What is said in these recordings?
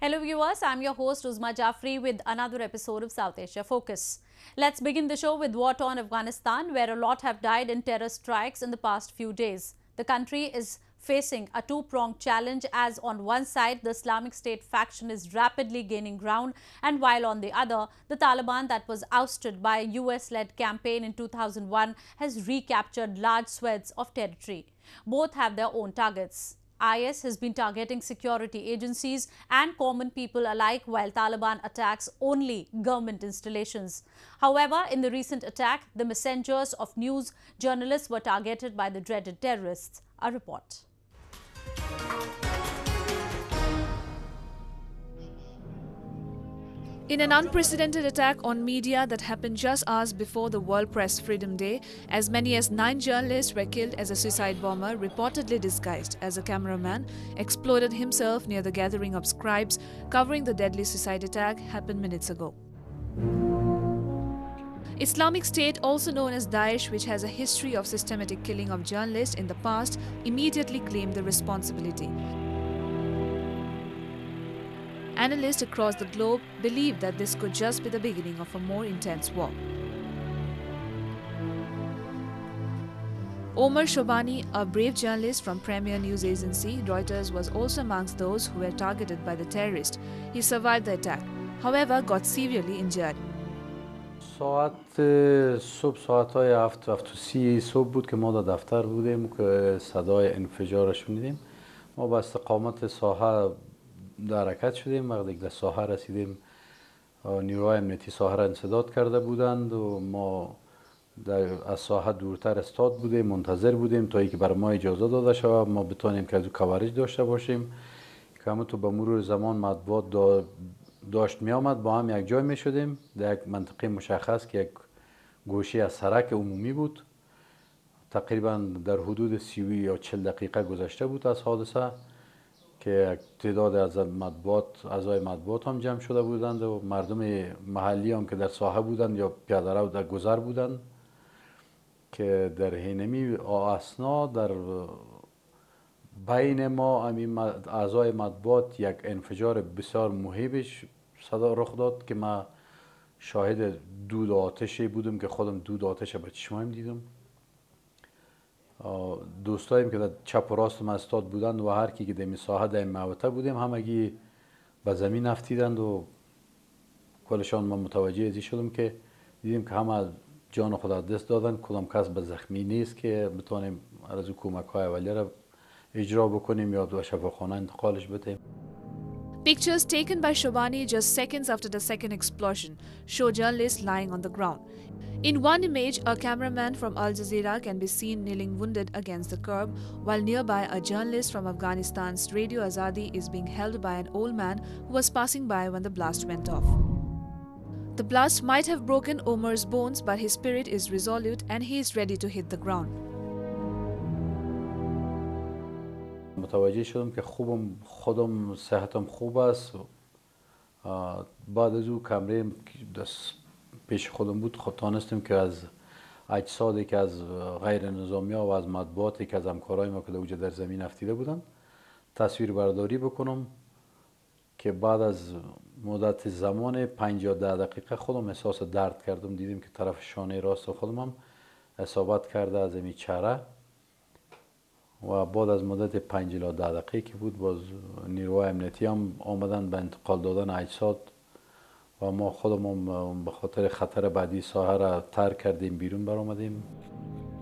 Hello viewers, I'm your host Uzma Jafri with another episode of South Asia Focus. Let's begin the show with war-torn Afghanistan, where a lot have died in terror strikes in the past few days. The country is facing a two-pronged challenge, as on one side the Islamic State faction is rapidly gaining ground, and while on the other the Taliban that was ousted by a US-led campaign in 2001 has recaptured large swathes of territory. Both have their own targets. IS has been targeting security agencies and common people alike, while Taliban attacks only government installations. However, in the recent attack, the messengers of news journalists were targeted by the dreaded terrorists. A report. In an unprecedented attack on media that happened just hours before the World Press Freedom Day, as many as 9 journalists were killed as a suicide bomber, reportedly disguised as a cameraman, exploded himself near the gathering of scribes covering the deadly suicide attack happened minutes ago. Islamic State, also known as Daesh, which has a history of systematic killing of journalists in the past, immediately claimed the responsibility. Analysts across the globe believe that this could just be the beginning of a more intense war. Omar Shobani, a brave journalist from premier news agency Reuters, was also amongst those who were targeted by the terrorists. He survived the attack, however got severely injured. صبح ساعت‌های 7:30 صبح بود که ما در دفتر بودیم که صدای انفجارش شنیدیم. ما با استقامت ساحه در حرکت شدیم. وقتی در ساحه رسیدیم نیروهای امنیتی ساحه را انسداد کرده بودند و ما از ساحه دورتر استاد بودیم، منتظر بودیم تا اینکه بر ما اجازه داده شود ما بتوانیم که از او کوارج داشته باشیم. که همونطور به مرور زمان مطبوعات داشت می آمد، با هم یک جای می شدیم در یک منطقه مشخص که یک گوشه از سرک عمومی بود. تقریبا در حدود 30 یا 40 دقیقه گذشته بود از حادثه که تعداد از اعضای مطبوعات هم جمع شده بودند و مردم محلی هم که در ساحه بودند یا پیاده رو در گذر بودند که در هینمی اسنا در بین ما اعضای مطبوعات یک انفجار بسیار مهیبش صدا رخ داد که ما شاهد دود آتشی بودم که خودم دود آتش به چشمایم دیدم. دوستاییم که در چپ و راست ما استاد بودند و هر کی که در ساحه در محوطه بودیم همگی به زمین افتیدند و کلشان ما متوجه ازی شدم که دیدیم که همه جان خود از دست دادن، کدام کس به زخمی نیست که بتونیم از کمک های اولیه را اجرا بکنیم یا به شفاخانه انتقالش بدیم. Pictures taken by Shobani just seconds after the second explosion show journalists lying on the ground. In one image, a cameraman from Al Jazeera can be seen kneeling wounded against the curb, while nearby a journalist from Afghanistan's Radio Azadi is being held by an old man who was passing by when the blast went off. The blast might have broken Omar's bones, but his spirit is resolute and he is ready to hit the ground. متوجه شدم که خودم صحتم خوب است. بعد از او کمره پیش خودم بود تانستم که از اجسادی که از غیر نظامی ها و از مطبوعاتی که از همکارای ما که در در زمین افتیده بودن تصویر برداری بکنم که بعد از مدت زمان 5 یا 10 دقیقه خودم احساس درد کردم. دیدیم که طرف شانه راست خودم هم اصابت کرده از این چهره و بعد از مدت 5 تا 10 دقیقه که بود باز نیروهای امنیتی هم آمدن به انتقال دادن اجساد و ما خودمون به خاطر خطر بعدی ساحه را ترک کردیم، بیرون برآمدیم.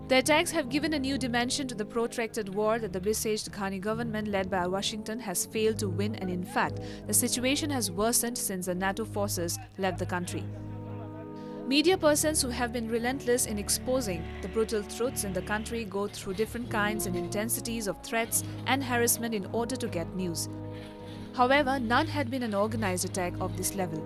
The attacks have given a new dimension to the protracted war that the besieged Ghani government led by Washington has failed to win, and in fact, the situation has worsened since the NATO forces left the country. Media persons who have been relentless in exposing the brutal truths in the country go through different kinds and intensities of threats and harassment in order to get news. However, none had been an organized attack of this level.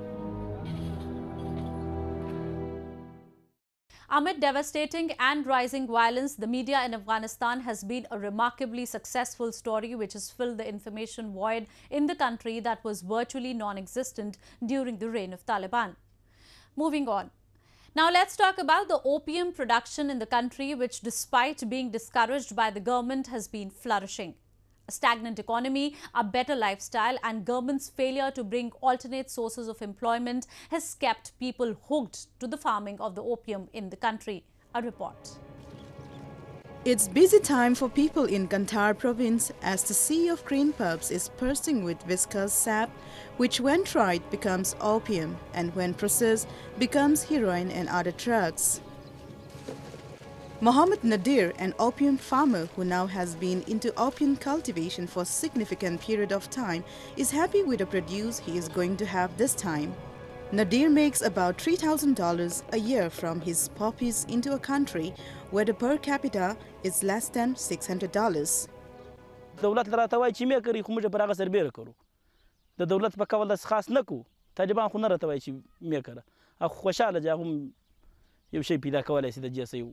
Amid devastating and rising violence, the media in Afghanistan has been a remarkably successful story which has filled the information void in the country that was virtually non-existent during the reign of Taliban. Moving on. Now let's talk about the opium production in the country, which despite being discouraged by the government has been flourishing. A stagnant economy, a better lifestyle and government's failure to bring alternate sources of employment has kept people hooked to the farming of the opium in the country. A report. It's busy time for people in Gantar province as the sea of green pulps is bursting with viscous sap, which when tried becomes opium and when processed becomes heroin and other drugs. Mohammed Nadir, an opium farmer who now has been into opium cultivation for a significant period of time, is happy with the produce he is going to have this time. Nadir makes about $3,000 a year from his poppies into a country where the per capita is less than $600. دولت را توای چی میکری خو موږ پر هغه سربېره کړو د دولت په کول داس خاص نه کو طالبان خو نه راته چی میکره اخو خوشاله جاهم یو شی پیدا کولای سي د جسې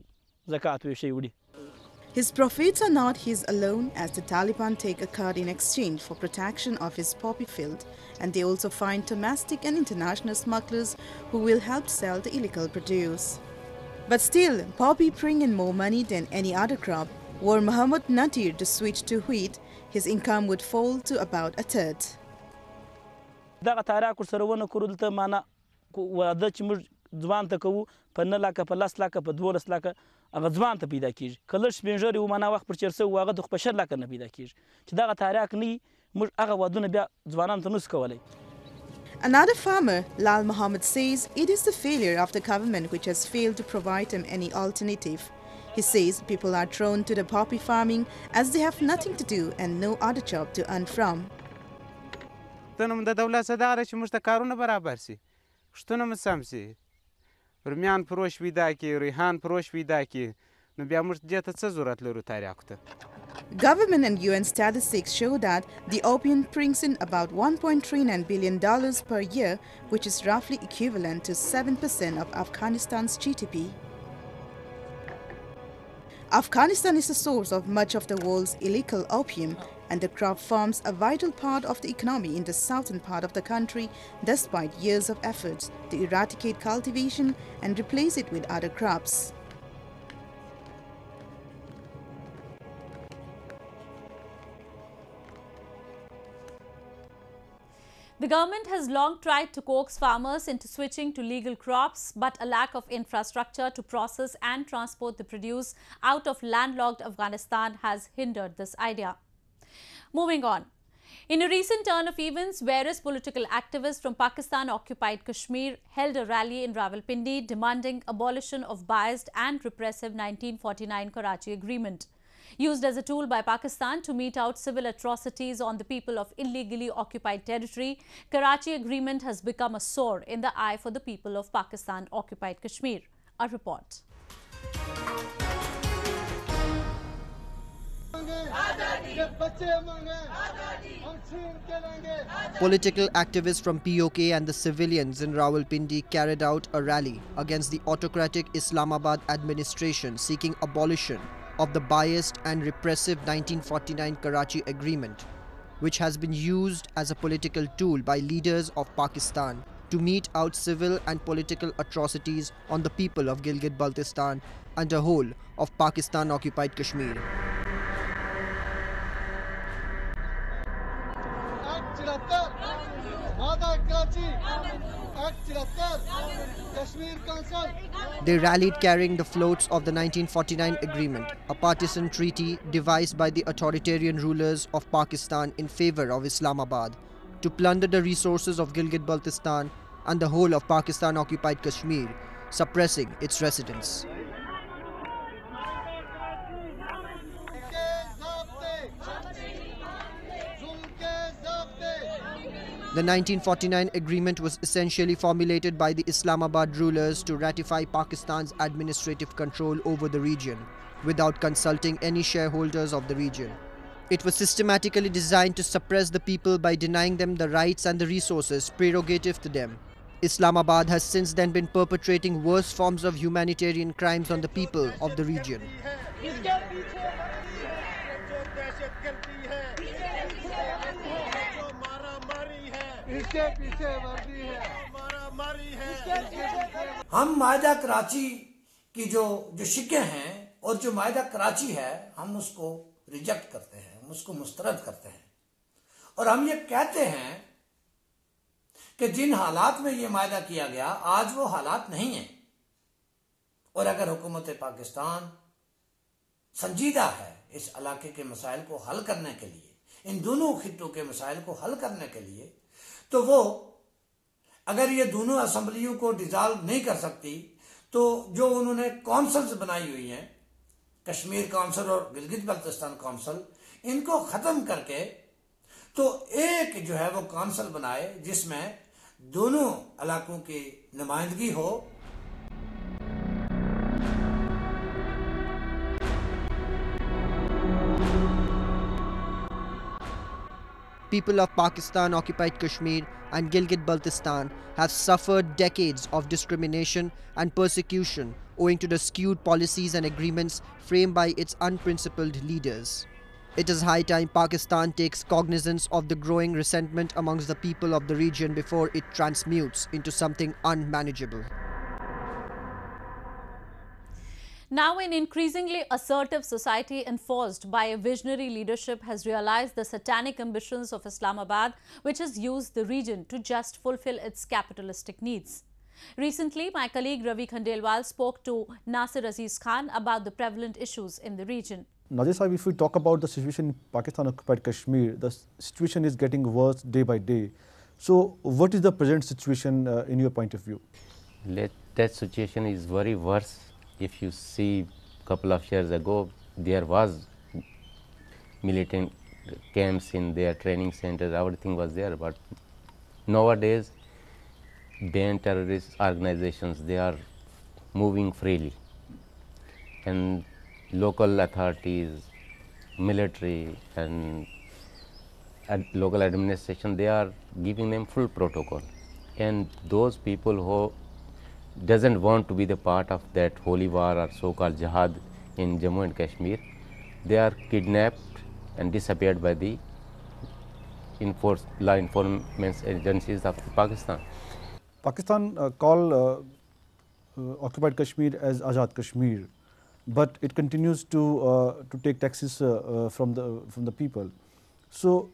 زکات یو شی وړي. His profits are not his alone as the Taliban take a cut in exchange for protection of his poppy field, and they also find domestic and international smugglers who will help sell the illegal produce. But still, poppy bring in more money than any other crop. Were Mohammed Nadir to switch to wheat, his income would fall to about a third. دغه تاراکو سره ونه کړل ته معنا واده چې موږ ځوان ته کوو په 9 لکه په 10 لکه په 12 لکه هغه ځوان ته پیدا کیږي کله سپینژری و معنا وخت پر چرسه واغه د په 10 لکه نه پیدا کیږي چې دغه تاراک نه موږ هغه وادونه بیا ځوانان ته نس کولای. Another farmer, Lal Mohammed, says it is the failure of the government which has failed to provide him any alternative. He says people are drawn to the poppy farming as they have nothing to do and no other job to earn from. تنم د دولت صداره چې موږ ته کارونه برابر سي شتونه مو سم سي رومیان فروش پیدا کی ریحان فروش پیدا کی نو بیا موږ دې ته څه ضرورت لرو تاریخ ته. Government and UN statistics show that the opium brings in about $1.39 billion per year, which is roughly equivalent to 7% of Afghanistan's GDP. Afghanistan is the source of much of the world's illegal opium, and the crop forms a vital part of the economy in the southern part of the country despite years of efforts to eradicate cultivation and replace it with other crops. The government has long tried to coax farmers into switching to legal crops, but a lack of infrastructure to process and transport the produce out of landlocked Afghanistan has hindered this idea. Moving on. In a recent turn of events, various political activists from Pakistan-occupied Kashmir held a rally in Rawalpindi demanding abolition of biased and repressive 1949 Karachi Agreement. Used as a tool by Pakistan to mete out civil atrocities on the people of illegally occupied territory, Karachi Agreement has become a sore in the eye for the people of Pakistan-occupied Kashmir. A report. Political activists from POK and the civilians in Rawalpindi carried out a rally against the autocratic Islamabad administration seeking abolition of the biased and repressive 1949 Karachi Agreement, which has been used as a political tool by leaders of Pakistan to mete out civil and political atrocities on the people of Gilgit-Baltistan and the whole of Pakistan-occupied Kashmir. They rallied carrying the floats of the 1949 agreement, a partisan treaty devised by the authoritarian rulers of Pakistan in favor of Islamabad to plunder the resources of Gilgit-Baltistan and the whole of Pakistan-occupied Kashmir, suppressing its residents. The 1949 agreement was essentially formulated by the Islamabad rulers to ratify Pakistan's administrative control over the region without consulting any shareholders of the region. It was systematically designed to suppress the people by denying them the rights and the resources prerogative to them. Islamabad has since then been perpetrating worse forms of humanitarian crimes on the people of the region. हम मायदा कराची की जो शिकें हैं और जो मायदा कराची है हम उसको reject करते हैं, हम उसको मुस्तरद करते हैं और हम ये कहते हैं कि जिन हालात में ये मायदा किया गया आज वो हालात नहीं है। और अगर हुकूमत पाकिस्तान संजीदा है इस इलाके के मसाइल को हल करने के लिए, इन दोनों खित्तों के मसाइल को हल करने के लिए, तो वो अगर ये दोनों असम्बलियों को डिजॉल्व नहीं कर सकती तो जो उन्होंने कौंसल्स बनाई हुई हैं, कश्मीर काउंसिल और गिलगित बल्तिस्तान काउंसिल, इनको खत्म करके तो एक जो है वो काउंसिल बनाए जिसमें दोनों इलाकों की नुमाइंदगी हो। People of Pakistan-occupied Kashmir and Gilgit-Baltistan have suffered decades of discrimination and persecution owing to the skewed policies and agreements framed by its unprincipled leaders. It is high time Pakistan takes cognizance of the growing resentment amongst the people of the region before it transmutes into something unmanageable. Now, an increasingly assertive society enforced by a visionary leadership has realized the satanic ambitions of Islamabad, which has used the region to just fulfill its capitalistic needs. Recently, my colleague Ravi Khandelwal spoke to Nasir Aziz Khan about the prevalent issues in the region. Nazir Sahib, if we talk about the situation in Pakistan-occupied Kashmir, the situation is getting worse day by day. So, what is the present situation in your point of view? That situation is very worse. If you see a couple of years ago, there was militant camps in their training centers, everything was there. But nowadays, banned terrorist organizations, they are moving freely. And local authorities, military and local administration, they are giving them full protocol. And those people who doesn't want to be the part of that holy war or so-called jihad in Jammu and Kashmir, they are kidnapped and disappeared by the law enforcement agencies of Pakistan. Pakistan call occupied Kashmir as Azad Kashmir, but it continues to take taxes from the people. So,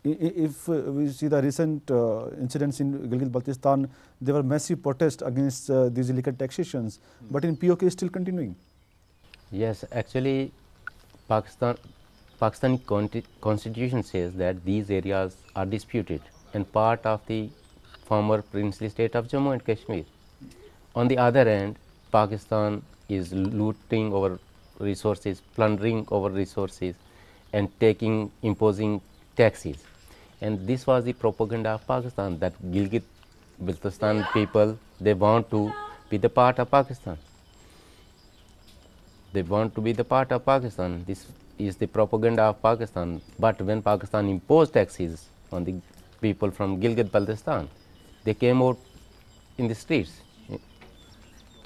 if we see the recent incidents in Gilgit-Baltistan, there were massive protests against these illegal taxations, but in POK is still continuing. Yes, actually, Pakistani constitution says that these areas are disputed and part of the former princely state of Jammu and Kashmir. On the other hand, Pakistan is looting over resources, plundering over resources, and imposing taxes. And this was the propaganda of Pakistan, that Gilgit-Baltistan people, they want to be the part of Pakistan. They want to be the part of Pakistan. This is the propaganda of Pakistan. But when Pakistan imposed taxes on the people from Gilgit-Baltistan, they came out in the streets.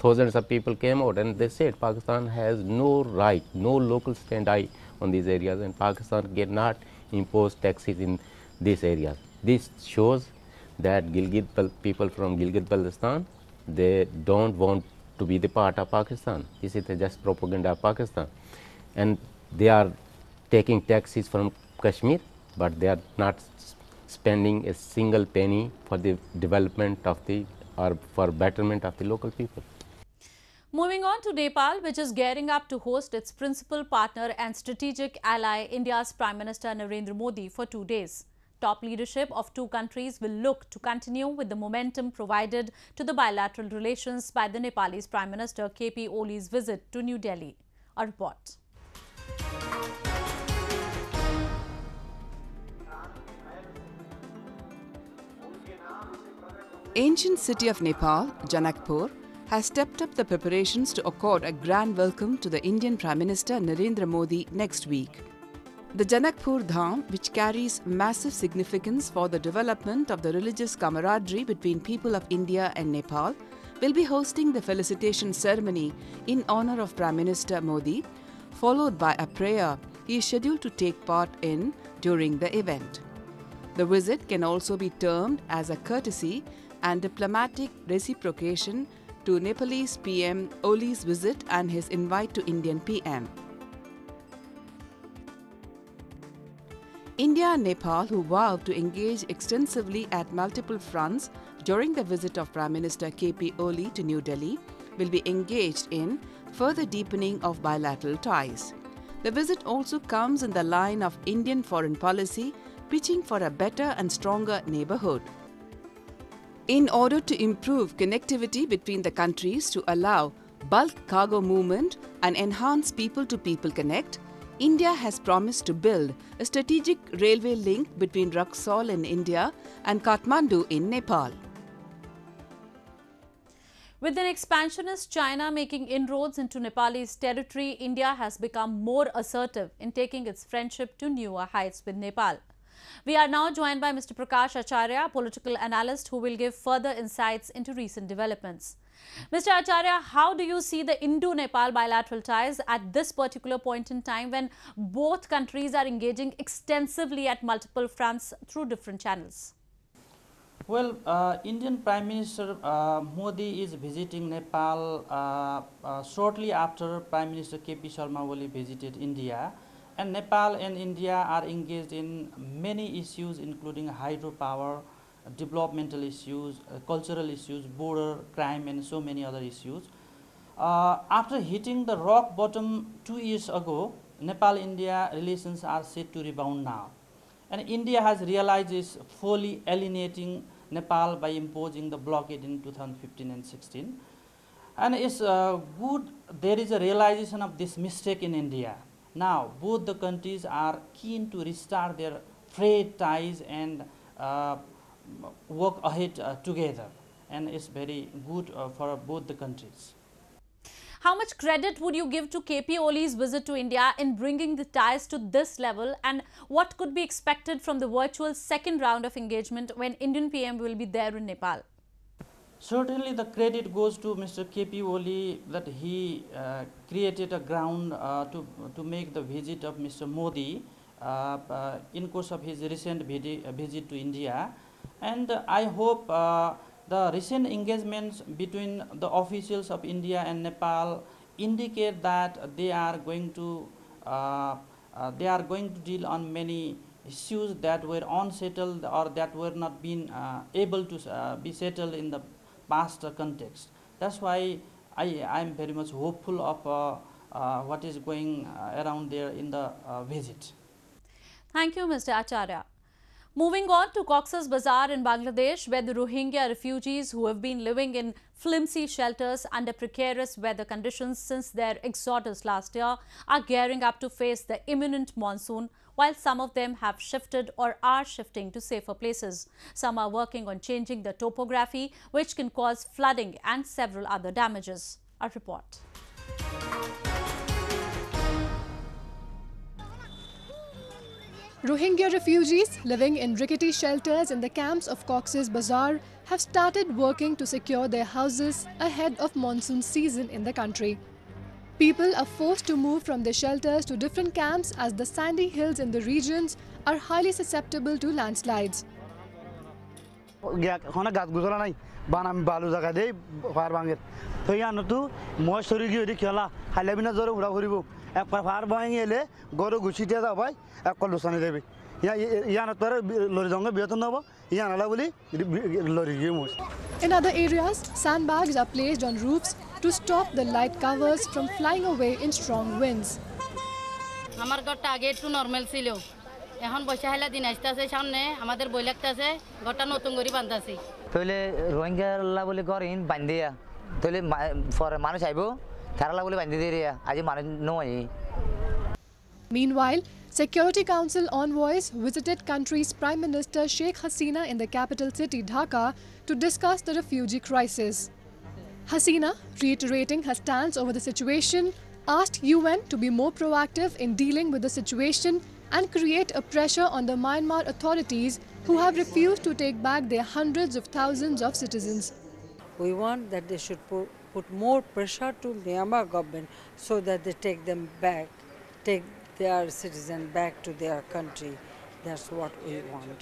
Thousands of people came out and they said Pakistan has no right, no local stand-eye on these areas, and Pakistan cannot impose taxes in these areas. This shows that people from Gilgit-Baltistan, they don't want to be the part of Pakistan. This is just propaganda of Pakistan. And they are taking taxes from Kashmir, but they are not spending a single penny for the development of or for betterment of the local people. Moving on to Nepal, which is gearing up to host its principal partner and strategic ally, India's Prime Minister Narendra Modi, for 2 days. Top leadership of two countries will look to continue with the momentum provided to the bilateral relations by the Nepalese Prime Minister KP Oli's visit to New Delhi. A report. Ancient city of Nepal, Janakpur, has stepped up the preparations to accord a grand welcome to the Indian Prime Minister Narendra Modi next week. The Janakpur Dham, which carries massive significance for the development of the religious camaraderie between people of India and Nepal, will be hosting the felicitation ceremony in honor of Prime Minister Modi, followed by a prayer he is scheduled to take part in during the event. The visit can also be termed as a courtesy and diplomatic reciprocation to Nepalese PM Oli's visit and his invite to Indian PM. India and Nepal, who vowed to engage extensively at multiple fronts during the visit of Prime Minister KP Oli to New Delhi, will be engaged in further deepening of bilateral ties. The visit also comes in the line of Indian foreign policy, pitching for a better and stronger neighbourhood. In order to improve connectivity between the countries to allow bulk cargo movement and enhance people-to-people connect, India has promised to build a strategic railway link between Raxaul in India and Kathmandu in Nepal. With an expansionist China making inroads into Nepalese territory, India has become more assertive in taking its friendship to newer heights with Nepal. We are now joined by Mr. Prakash Acharya, political analyst, who will give further insights into recent developments. Mr. Acharya, how do you see the Indo-Nepal bilateral ties at this particular point in time when both countries are engaging extensively at multiple fronts through different channels? Well, Indian Prime Minister Modi is visiting Nepal shortly after Prime Minister KP Sharma Oli visited India, and Nepal and India are engaged in many issues including hydropower, developmental issues, cultural issues, border crime and so many other issues. After hitting the rock bottom 2 years ago, Nepal-India relations are set to rebound now. And India has realized its folly alienating Nepal by imposing the blockade in 2015 and 16. And it's good there is a realization of this mistake in India. Now, both the countries are keen to restart their frayed ties and work ahead together. And it's very good for both the countries. How much credit would you give to KP Oli's visit to India in bringing the ties to this level, and what could be expected from the virtual second round of engagement when Indian PM will be there in Nepal? Certainly the credit goes to Mr. KP Oli that he created a ground to make the visit of Mr. Modi in course of his recent visit to India. And I hope the recent engagements between the officials of India and Nepal indicate that they are going to deal on many issues that were unsettled or that were not being able to be settled in the past context. That's why I am very much hopeful of what is going around there in the visit. Thank you, Mr. Acharya. Moving on to Cox's Bazaar in Bangladesh, where the Rohingya refugees who have been living in flimsy shelters under precarious weather conditions since their exodus last year are gearing up to face the imminent monsoon, while some of them have shifted or are shifting to safer places. Some are working on changing the topography, which can cause flooding and several other damages. A report. Rohingya refugees living in rickety shelters in the camps of Cox's Bazaar have started working to secure their houses ahead of monsoon season in the country. People are forced to move from their shelters to different camps as the sandy hills in the regions are highly susceptible to landslides. In other areas, sandbags are placed on roofs to stop the light covers from flying away in strong winds. এখন বসে হাইলা দিন আসতেছে সামনে আমাদের বই লাগতেছে ঘরটা নতুন করে বাঁধতাছি তাহলে রোহিঙ্গা লা বলে গরিন বাঁধিয়া তাহলে ফরে মানুষ আইবো তারালা বলে বাঁধি দিরিয়া আজি মানুষ নয়. Meanwhile, Security Council envoys visited country's Prime Minister Sheikh Hasina in the capital city Dhaka to discuss the refugee crisis. Hasina, reiterating her stance over the situation, asked UN to be more proactive in dealing with the situation and create a pressure on the Myanmar authorities who have refused to take back their hundreds of thousands of citizens. We want that they should put more pressure to Myanmar government so that they take them back, take their citizens back to their country. That's what we want.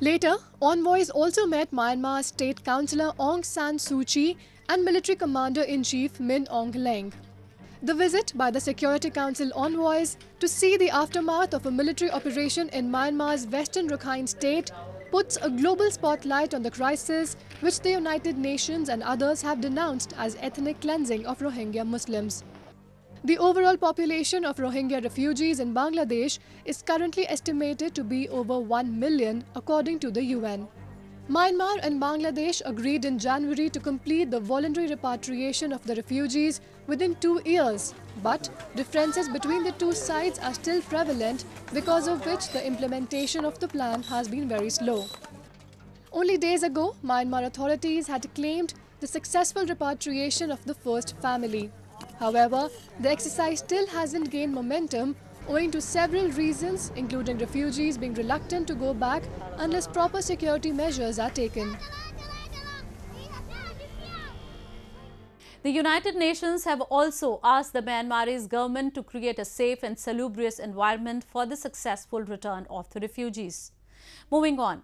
Later, envoys also met Myanmar State Councillor Aung San Suu Kyi and Military Commander-in-Chief Min Aung Hlaing. The visit by the Security Council envoys to see the aftermath of a military operation in Myanmar's western Rakhine state puts a global spotlight on the crisis which the United Nations and others have denounced as ethnic cleansing of Rohingya Muslims. The overall population of Rohingya refugees in Bangladesh is currently estimated to be over 1 million according to the UN. Myanmar and Bangladesh agreed in January to complete the voluntary repatriation of the refugees within 2 years, but differences between the two sides are still prevalent, because of which the implementation of the plan has been very slow. Only days ago, Myanmar authorities had claimed the successful repatriation of the first family. However, the exercise still hasn't gained momentum owing to several reasons, including refugees being reluctant to go back unless proper security measures are taken. The United Nations have also asked the Myanmarese government to create a safe and salubrious environment for the successful return of the refugees. Moving on.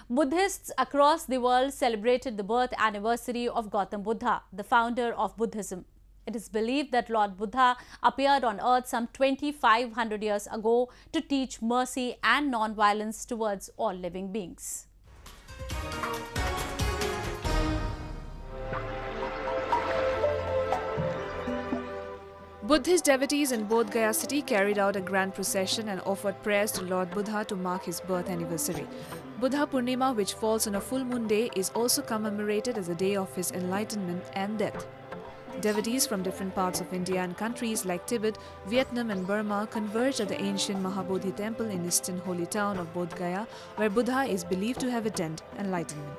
Buddhists across the world celebrated the birth anniversary of Gautam Buddha, the founder of Buddhism. It is believed that Lord Buddha appeared on earth some 2500 years ago to teach mercy and non-violence towards all living beings. Buddhist devotees in Bodh Gaya city carried out a grand procession and offered prayers to Lord Buddha to mark his birth anniversary. Buddha Purnima, which falls on a full moon day, is also commemorated as a day of his enlightenment and death. Devotees from different parts of India and countries like Tibet, Vietnam and Burma converged at the ancient Mahabodhi temple in eastern holy town of Bodh Gaya, where Buddha is believed to have attained enlightenment.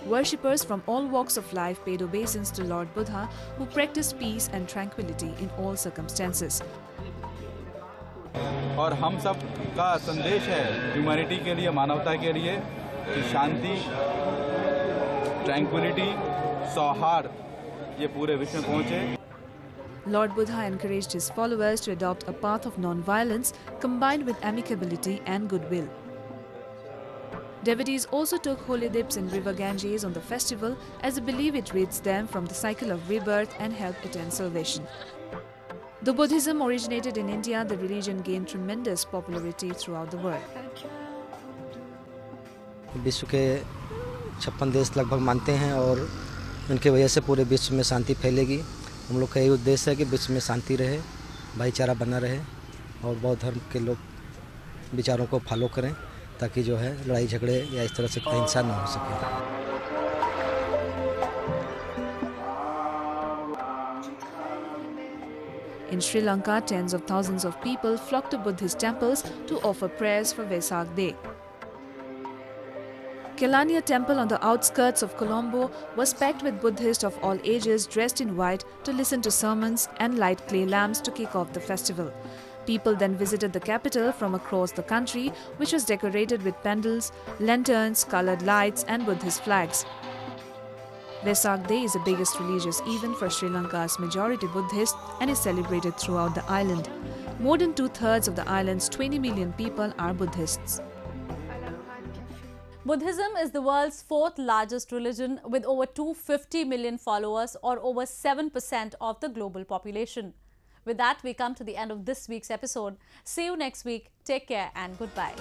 Worshippers from all walks of life paid obeisance to Lord Buddha, who practiced peace and tranquility in all circumstances. और हम सब का संदेश है humanity के लिए, मानवता के लिए कि शांति, ट्रैंक्विलिटी, सौहार्द ये पूरे विश्व में पहुंचे. Lord Buddha encouraged his followers to adopt a path of non-violence combined with amicability and goodwill. Devotees also took holy dips in river Ganges on the festival, as they believe it rids them from the cycle of rebirth and help attain salvation. Though Buddhism originated in India, the religion gained tremendous popularity throughout the world. विश्व के 56 देश लगभग मानते हैं और उनके वजह से पूरे विश्व में शांति फैलेगी. हम लोग का यही उद्देश्य है कि विश्व में शांति रहे, भाईचारा बना रहे और बौद्ध धर्म के लोग विचारों को फॉलो करें, ताकि जो है लड़ाई झगड़े या इस तरह से हिंसा न हो सके. In Sri Lanka, tens of thousands of people flocked to Buddhist temples to offer prayers for Vesak Day. Kelaniya temple on the outskirts of Colombo was packed with Buddhists of all ages dressed in white to listen to sermons and light clay lamps to kick off the festival. People then visited the capital from across the country, which was decorated with pendles, lanterns, colored lights and Buddhist flags. Vesak Day is the biggest religious event for Sri Lanka's majority Buddhist and is celebrated throughout the island. More than 2/3 of the island's 20 million people are Buddhists. Buddhism is the world's 4th largest religion with over 250 million followers, or over 7% of the global population. With that, we come to the end of this week's episode. See you next week. Take care and goodbye.